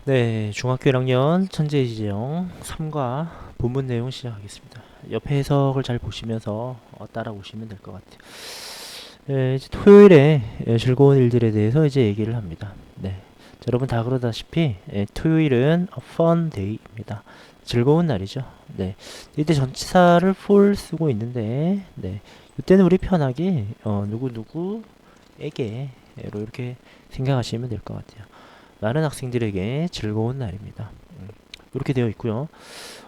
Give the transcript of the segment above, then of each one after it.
네, 중학교 1학년 천재지정 3과 본문 내용 시작하겠습니다. 옆에 해석을 잘 보시면서 따라오시면 될 것 같아요. 네, 이제 토요일에 즐거운 일들에 대해서 이제 얘기를 합니다. 네, 자, 여러분 다 그러다시피 토요일은 a fun day입니다. 즐거운 날이죠. 네, 이때 전치사를 for 쓰고 있는데, 네, 이때는 우리 편하게 누구 누구에게로 이렇게 생각하시면 될 것 같아요. 많은 학생들에게 즐거운 날입니다. 이렇게 되어 있고요.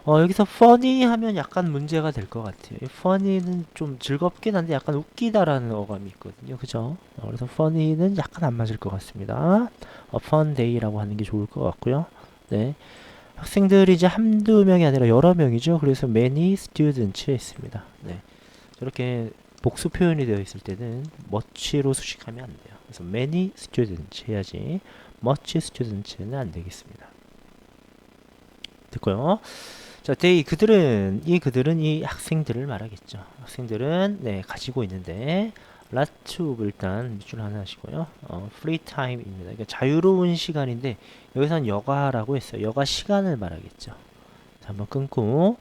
여기서 funny 하면 약간 문제가 될 것 같아요. 이 funny는 좀 즐겁긴 한데 약간 웃기다라는 어감이 있거든요. 그죠? 그래서 funny는 약간 안 맞을 것 같습니다. fun day라고 하는 게 좋을 것 같고요. 네. 학생들이 이제 한두 명이 아니라 여러 명이죠. 그래서 many students 했습니다. 네. 저렇게 복수 표현이 되어 있을 때는 much로 수식하면 안 돼요. 그래서 many students 해야지 much students는 안 되겠습니다. 됐고요. 자, 그들은 이 학생들을 말하겠죠. 학생들은 네, 가지고 있는데 lots of 일단 밑줄 하나 하시고요. free time입니다. 그러니까 자유로운 시간인데 여기서는 여가라고 했어요. 여가 시간을 말하겠죠. 자, 한번 끊고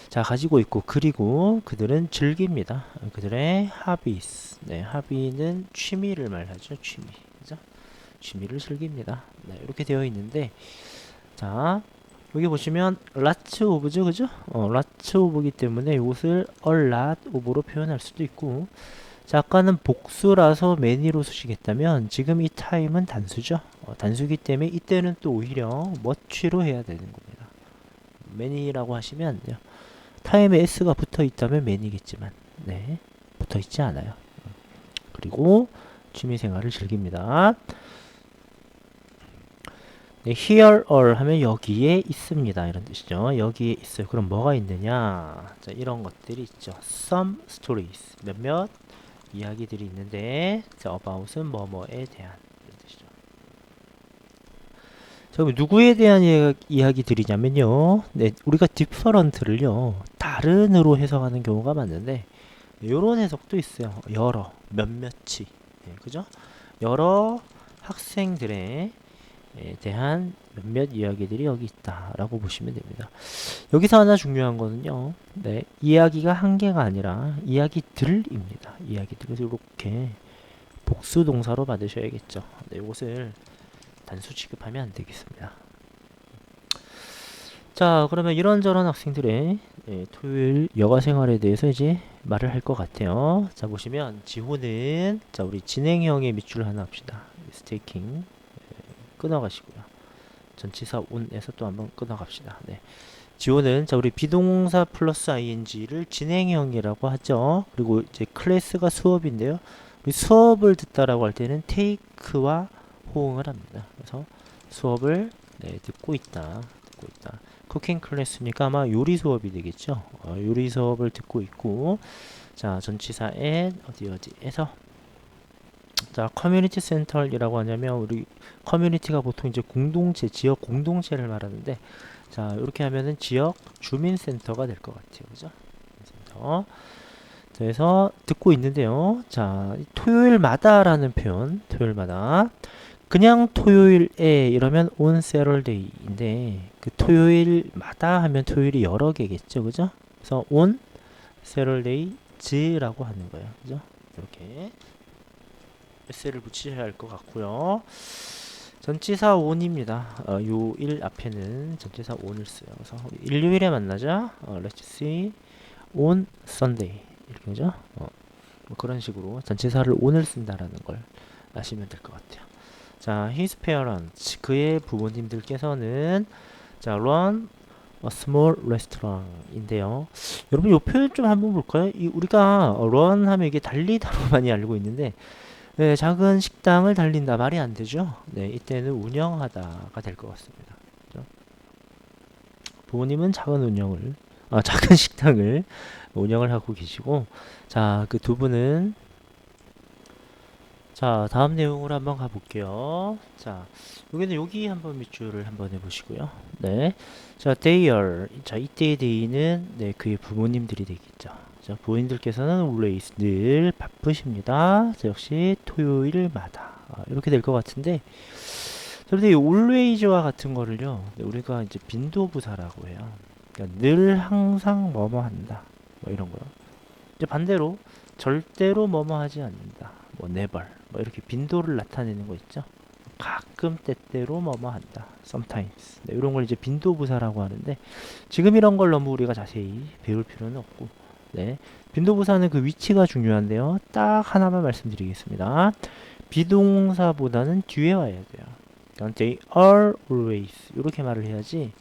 자, 가지고 있고 그리고 그들은 즐깁니다. 그들의 hobbies. 네, hobby는 취미를 말하죠. 취미. 그죠? 취미를 즐깁니다. 네, 이렇게 되어 있는데 자, 여기 보시면 lots of죠, 그죠? lots of이기 때문에 이것을 a lot of로 표현할 수도 있고 자, 아까는 복수라서 many로 수식했다면 지금 이 time은 단수죠. 단수기 때문에 이때는 또 오히려 much로 해야 되는 겁니다. many라고 하시면 안 돼요. time에 s가 붙어 있다면 many겠지만 네, 붙어 있지 않아요. 그리고 취미생활을 즐깁니다. 네, here or 하면 여기에 있습니다. 이런 뜻이죠. 여기에 있어요. 그럼 뭐가 있느냐? 자, 이런 것들이 있죠. Some stories. 몇몇 이야기들이 있는데, 자, about은 뭐뭐에 대한 이런 뜻이죠. 자, 그럼 누구에 대한 이야기들이냐면요. 네, 우리가 different를요, 다른으로 해석하는 경우가 많은데, 이런 해석도 있어요. 여러, 몇몇이. 네, 그죠? 여러 학생들의 대한 몇몇 이야기들이 여기 있다라고 보시면 됩니다. 여기서 하나 중요한 거는요. 네, 이야기가 한 개가 아니라 이야기들입니다. 이야기들. 그래서 이렇게 복수 동사로 받으셔야겠죠. 네, 이것을 단수 취급하면 안 되겠습니다. 자, 그러면 이런저런 학생들의 토요일 여가 생활에 대해서 이제 말을 할 것 같아요. 자, 보시면 지호는 자, 우리 진행형의 밑줄 하나 합시다. 스테이킹 끊어가시고요. 전치사 on에서 또 한번 끊어갑시다. 네. 지호는 자 우리 비동사 플러스 ing를 진행형이라고 하죠. 그리고 이제 클래스가 수업인데요. 우리 수업을 듣다라고 할 때는 take와 호응을 합니다. 그래서 수업을 네, 듣고 있다. 듣고 있다. 쿠킹 클래스니까 아마 요리 수업이 되겠죠. 요리 수업을 듣고 있고 자 전치사 at 어디에서 자, 커뮤니티 센터이라고 하냐면 우리 커뮤니티가 보통 이제 공동체, 지역 공동체를 말하는데 자, 이렇게 하면은 지역 주민 센터가 될 것 같아요. 그죠? 센터. 그래서 듣고 있는데요. 자, 토요일마다라는 표현, 토요일마다. 그냥 토요일에 이러면 on Saturday인데 그 토요일마다 하면 토요일이 여러 개겠죠. 그죠? 그래서 on Saturdays라고 하는 거예요. 그죠? 이렇게 s를 붙이셔야 할 것 같고요. 전치사 on입니다. 요 일 앞에는 전치사 on을 써요. 그래서 일요일에 만나자. Let's see on Sunday 이렇게 죠 뭐 그런 식으로 전치사를 on을 쓴다라는 걸 아시면 될 것 같아요. 자, his parents 그의 부모님들께서는 자 run a small restaurant인데요. 여러분 이 표현 좀 한번 볼까요? 우리가 run 하면 이게 달리다로 많이 알고 있는데 네, 작은 식당을 달린다 말이 안 되죠. 네, 이때는 운영하다가 될 것 같습니다. 그죠? 부모님은 작은 식당을 운영을 하고 계시고, 자, 그 두 분은 자, 다음 내용으로 한번 가볼게요. 자, 여기는 여기 한번 밑줄을 한번 해보시고요. 네, 자, they are 자, 이때의 they는 네, 그의 부모님들이 되겠죠. 자, 부모님들께서는 always 늘 바쁘십니다. 자, 역시 토요일마다 이렇게 될 것 같은데 그런데 이 always와 같은 거를요, 우리가 이제 빈도부사라고 해요. 그러니까 늘 항상 뭐뭐 한다. 뭐 이런 거요. 이제 반대로 절대로 뭐뭐 하지 않는다. 뭐 never. 뭐 이렇게 빈도를 나타내는 거 있죠. 가끔 때때로 뭐뭐 한다. sometimes. 네, 이런 걸 이제 빈도부사라고 하는데 지금 이런 걸 너무 우리가 자세히 배울 필요는 없고 네. 빈도부사는 그 위치가 중요한데요. 딱 하나만 말씀드리겠습니다. 비동사보다는 뒤에 와야 돼요. 그러니까 they are always 이렇게 말을 해야지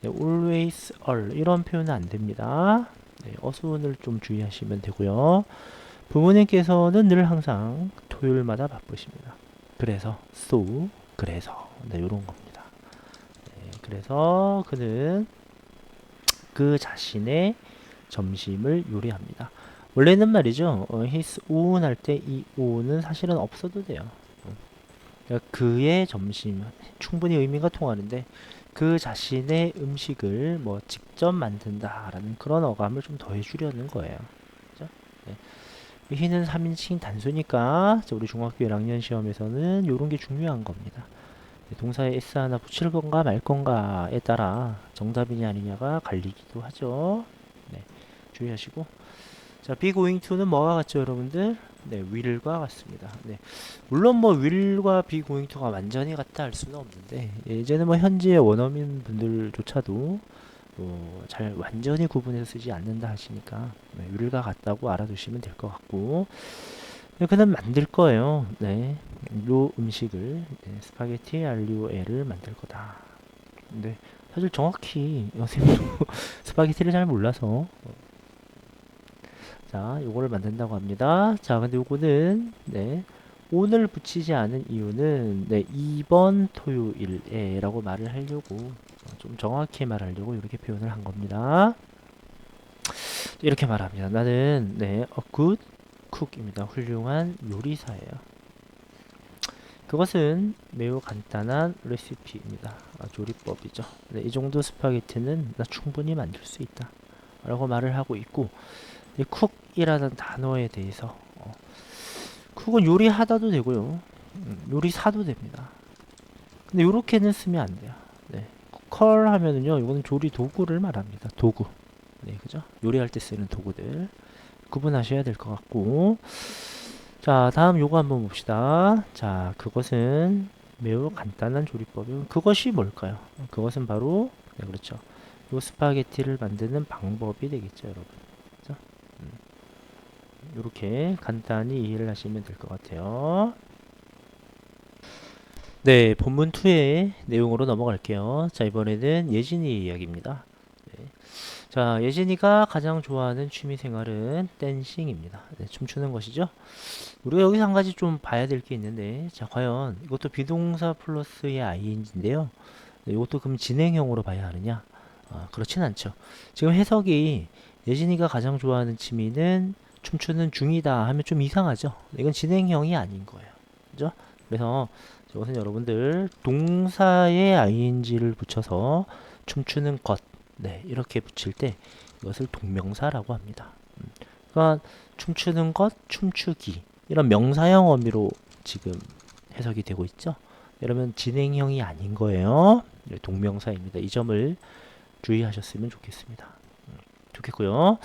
네, always are 이런 표현은 안 됩니다. 네, 어순을 좀 주의하시면 되고요. 부모님께서는 늘 항상 토요일마다 바쁘십니다. 그래서 so 그래서 네, 이런 겁니다. 네, 그래서 그는 그 자신의 점심을 요리합니다. 원래는 말이죠. his own 할 때 이 own은 사실은 없어도 돼요. 그러니까 그의 점심 충분히 의미가 통하는데 그 자신의 음식을 뭐 직접 만든다라는 그런 어감을 좀 더해주려는 거예요. 그죠? 네. 희는 3인칭 단수니까 우리 중학교 1학년 시험에서는 이런 게 중요한 겁니다. 동사에 s 하나 붙일 건가 말 건가에 따라 정답이냐 아니냐가 갈리기도 하죠. 네, 주의하시고 자, be going to는 뭐가 같죠, 여러분들? 네, will과 같습니다. 네, 물론 뭐 will과 be going to가 완전히 같다 할 수는 없는데 이제는 뭐 현지의 원어민 분들조차도 잘 완전히 구분해서 쓰지 않는다 하시니까 네, will과 같다고 알아두시면 될 것 같고 네, 그는 만들 거예요. 네, 요 음식을 네, 스파게티 알리오에를 만들 거다. 근데 사실 정확히 선생님도 스파게티를 잘 몰라서 자, 요거를 만든다고 합니다. 자, 근데 요거는 네, 오늘 붙이지 않은 이유는 네, 이번 토요일에 라고 말을 하려고 좀 정확히 말하려고 이렇게 표현을 한 겁니다. 이렇게 말합니다. 나는 네, a good cook입니다. 훌륭한 요리사예요. 그것은 매우 간단한 레시피입니다. 조리법이죠. 네, 이 정도 스파게티는 나 충분히 만들 수 있다. 라고 말을 하고 있고 이 쿡이라는 단어에 대해서 쿡은 요리하다도 되고요. 요리사도 됩니다. 근데 요렇게는 쓰면 안 돼요. 네. 쿠컬 하면은요, 이거는 조리 도구를 말합니다. 도구. 네, 그죠? 요리할 때 쓰는 도구들 구분하셔야 될 것 같고, 자, 다음 요거 한번 봅시다. 자, 그것은 매우 간단한 조리법이고, 그것이 뭘까요? 그것은 바로, 네, 그렇죠. 요 스파게티를 만드는 방법이 되겠죠, 여러분. 그죠? 이렇게 간단히 이해를 하시면 될 것 같아요. 네, 본문 2의 내용으로 넘어갈게요. 자, 이번에는 예진이 이야기입니다. 네. 자, 예진이가 가장 좋아하는 취미 생활은 댄싱입니다. 네, 춤추는 것이죠. 우리가 여기서 한 가지 좀 봐야 될 게 있는데, 자, 과연 이것도 비동사 플러스의 ing인데요. 네, 이것도 그럼 진행형으로 봐야 하느냐? 그렇진 않죠. 지금 해석이 예진이가 가장 좋아하는 취미는 춤추는 중이다 하면 좀 이상하죠. 이건 진행형이 아닌 거예요. 그죠? 그래서 이것은 여러분들 동사에 ing를 붙여서 춤추는 것 네, 이렇게 붙일 때 이것을 동명사라고 합니다. 그러니까 춤추는 것, 춤추기 이런 명사형 어미로 지금 해석이 되고 있죠. 여러분 진행형이 아닌 거예요. 네, 동명사입니다. 이 점을 주의하셨으면 좋겠습니다. 좋겠고요.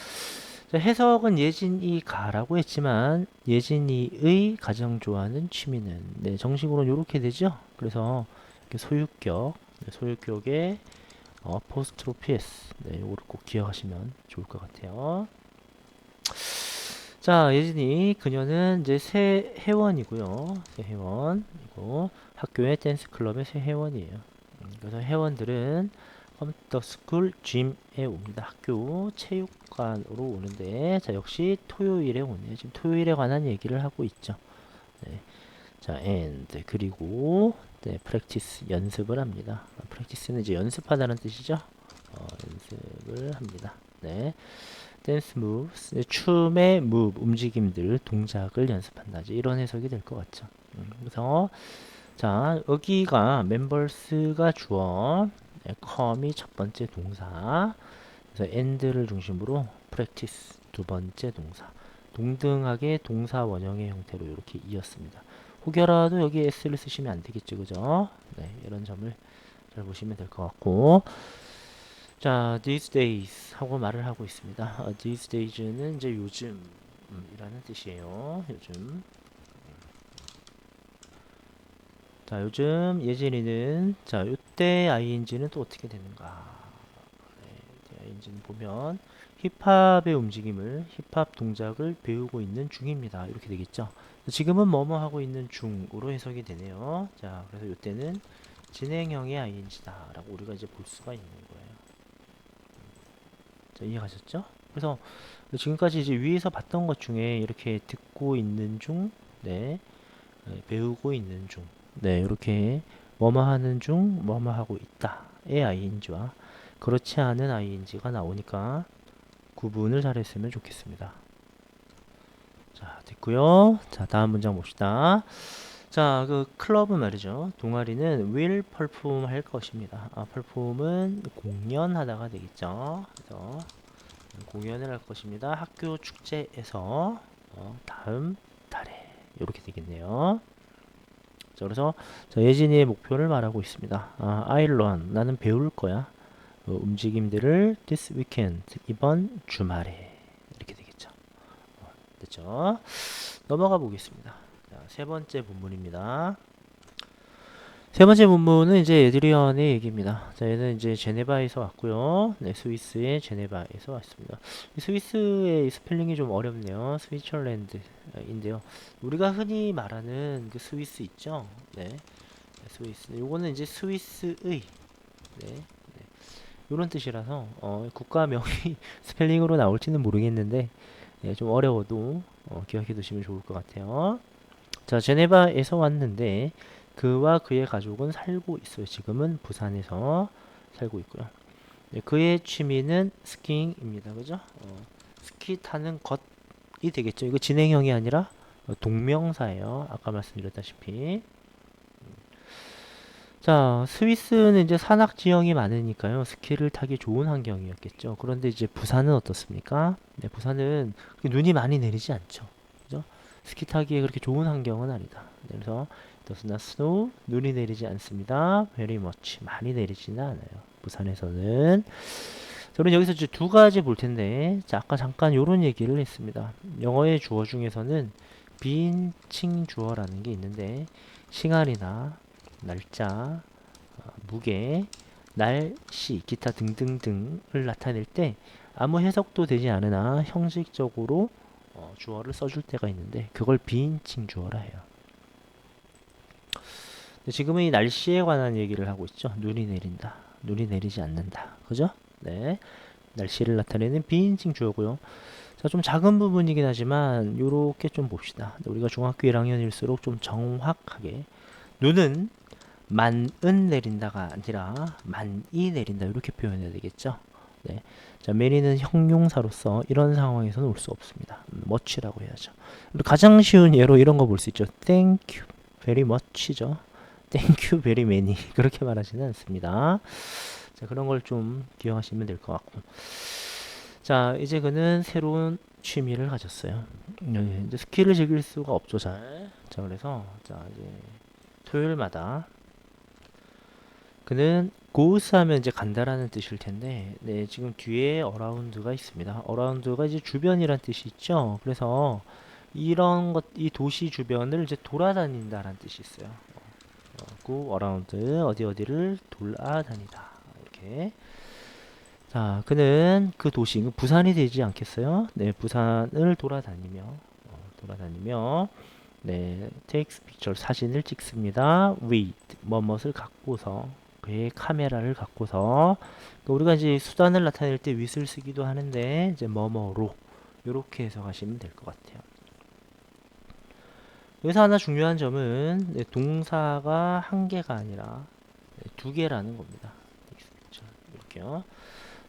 자, 해석은 예진이가라고 했지만 예진이의 가장 좋아하는 취미는 네, 정식으로는 이렇게 되죠. 그래서 이렇게 소유격, 네, 소유격의 포스트로피 S 네, 이거를 꼭 기억하시면 좋을 것 같아요. 자, 예진이 그녀는 이제 새 회원이고요. 새 회원이고 학교의 댄스 클럽의 새 회원이에요. 그래서 회원들은 컴퓨터 스쿨 짐에 옵니다. 학교 체육관으로 오는데 자 역시 토요일에 오네요. 지금 토요일에 관한 얘기를 하고 있죠. 네. 자 and 그리고 네, 프랙티스 연습을 합니다. 프랙티스는 이제 연습하다는 뜻이죠. 연습을 합니다. 네. 댄스 무브스 춤의 무브 움직임들 동작을 연습한다. 이런 해석이 될 것 같죠. 그래서 자 여기가 멤버스가 주어 come이 첫 번째 동사 그래서 and를 중심으로 practice 두 번째 동사 동등하게 동사 원형의 형태로 이렇게 이었습니다. 혹여라도 여기 s를 쓰시면 안 되겠죠, 그죠? 네, 이런 점을 잘 보시면 될 것 같고. 자, these days 하고 말을 하고 있습니다. these days는 이제 요즘 이라는 뜻이에요. 요즘. 자, 요즘 예진이는 자, 요때 ing는 또 어떻게 되는가? 네, ing는 보면 힙합의 움직임을 힙합 동작을 배우고 있는 중입니다. 이렇게 되겠죠. 지금은 뭐뭐 하고 있는 중으로 해석이 되네요. 자, 그래서 요때는 진행형의 ing다라고 우리가 이제 볼 수가 있는 거예요. 자, 이해가셨죠? 그래서 지금까지 이제 위에서 봤던 것 중에 이렇게 듣고 있는 중, 네, 배우고 있는 중, 네, 이렇게 뭐뭐 하는 중, 뭐뭐 하고 있다의 ing와 그렇지 않은 ing가 나오니까 구분을 잘했으면 좋겠습니다. 자, 됐고요. 자, 다음 문장 봅시다. 자, 그 클럽은 말이죠. 동아리는 will perform 할 것입니다. perform은 공연하다가 되겠죠. 그래서 공연을 할 것입니다. 학교 축제에서 다음 달에 이렇게 되겠네요. 자, 그래서 자, 예진이의 목표를 말하고 있습니다. I'll learn 나는 배울 거야. 움직임들을 this weekend 이번 주말에 이렇게 되겠죠. 됐죠? 넘어가 보겠습니다. 자, 세 번째 본문입니다. 세 번째 본문은 이제 에드리언의 얘기입니다. 자, 얘는 이제 제네바에서 왔고요. 네, 스위스의 제네바에서 왔습니다. 스위스의 스펠링이 좀 어렵네요. 스위처랜드인데요. 우리가 흔히 말하는 그 스위스 있죠? 네, 스위스. 요거는 이제 스위스의 네, 요런 뜻이라서 국가명이 스펠링으로 나올지는 모르겠는데 좀 어려워도 기억해 두시면 좋을 것 같아요. 자, 제네바에서 왔는데 그와 그의 가족은 살고 있어요. 지금은 부산에서 살고 있고요. 네, 그의 취미는 스키잉입니다. 그죠? 스키 타는 것이 되겠죠. 이거 진행형이 아니라 동명사예요. 아까 말씀드렸다시피. 자, 스위스는 이제 산악 지형이 많으니까요. 스키를 타기 좋은 환경이었겠죠. 그런데 이제 부산은 어떻습니까? 네, 부산은 눈이 많이 내리지 않죠. 그죠? 스키 타기에 그렇게 좋은 환경은 아니다. 네, 그래서 does not snow, 눈이 내리지 않습니다. very much, 많이 내리지는 않아요. 부산에서는. 저는 여기서 이제 두 가지 볼 텐데, 자, 아까 잠깐 요런 얘기를 했습니다. 영어의 주어 중에서는 비인칭 주어라는 게 있는데, 시간이나 날짜, 무게, 날씨, 기타 등등등을 나타낼 때 아무 해석도 되지 않으나 형식적으로 주어를 써줄 때가 있는데 그걸 비인칭 주어라 해요. 지금은 이 날씨에 관한 얘기를 하고 있죠. 눈이 내린다. 눈이 내리지 않는다. 그죠? 네. 날씨를 나타내는 비인칭 주어고요. 자, 좀 작은 부분이긴 하지만 요렇게 좀 봅시다. 우리가 중학교 1학년일수록 좀 정확하게 눈은 만은 내린다가 아니라 만이 내린다 이렇게 표현해야 되겠죠. 네. 자, many는 형용사로서 이런 상황에서는 올 수 없습니다. much라고 해야죠. 가장 쉬운 예로 이런 거 볼 수 있죠. Thank you very much죠. Thank you very many 그렇게 말하지는 않습니다. 자, 그런 걸 좀 기억하시면 될 것 같고. 자, 이제 그는 새로운 취미를 가졌어요. 네, 이제 스키를 즐길 수가 없죠, 잘. 자, 그래서 자, 이제 토요일마다 그는 goes 하면 이제 간다라는 뜻일 텐데, 네, 지금 뒤에 around가 있습니다. around가 이제 주변이란 뜻이 있죠. 그래서 이런 것, 이 도시 주변을 이제 돌아다닌다라는 뜻이 있어요. go around, 어디 어디를 돌아다니다. 이렇게. 자, 그는 그 도시, 부산이 되지 않겠어요? 네, 부산을 돌아다니며, 네, takes picture, 사진을 찍습니다. with, 뭐뭇을 갖고서, 그의 카메라를 갖고서, 우리가 이제 수단을 나타낼 때 with을 쓰기도 하는데, 이제 뭐뭐로, 이렇게 해석하시면 될 것 같아요. 여기서 하나 중요한 점은, 네, 동사가 한 개가 아니라, 네, 두 개라는 겁니다. 이렇게요.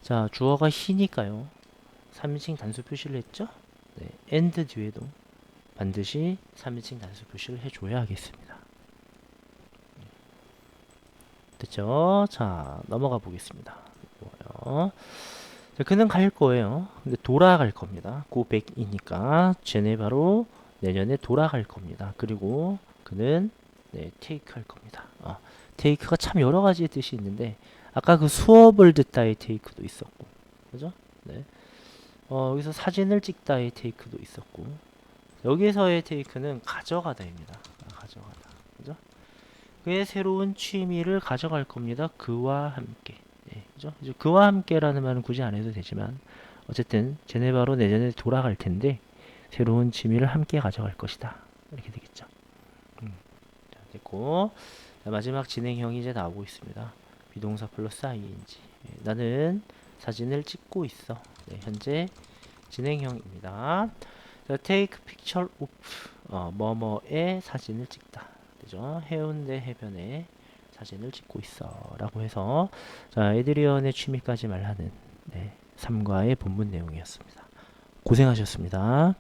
자, 주어가 he니까요. 3인칭 단수 표시를 했죠? 네, and 뒤에도 반드시 3인칭 단수 표시를 해줘야 하겠습니다. 됐죠? 자, 넘어가 보겠습니다. 자, 그는 갈 거예요. 근데 돌아갈 겁니다. go back이니까 쟤네 바로 내년에 돌아갈 겁니다. 그리고 그는 네, take 할 겁니다. take가 참 여러 가지의 뜻이 있는데 아까 그 수업을 듣다의 take도 있었고, 그죠? 네. 여기서 사진을 찍다의 take도 있었고, 여기서의 take는 가져가다입니다. 가져가다, 그죠? 그의 새로운 취미를 가져갈 겁니다. 그와 함께. 네, 그죠? 이제 그와 함께라는 말은 굳이 안 해도 되지만 어쨌든 제네바로 내년에 돌아갈 텐데 새로운 취미를 함께 가져갈 것이다. 이렇게 되겠죠. 자, 됐고. 자, 마지막 진행형이 이제 나오고 있습니다. 비동사 플러스 ing. 나는 사진을 찍고 있어. 네, 현재 진행형입니다. 자, take picture of 뭐뭐의 사진을 찍다. 그죠? 해운대 해변에 사진을 찍고 있어 라고 해서 자, 에드리언의 취미까지 말하는 네, 3과의 본문 내용이었습니다. 고생하셨습니다.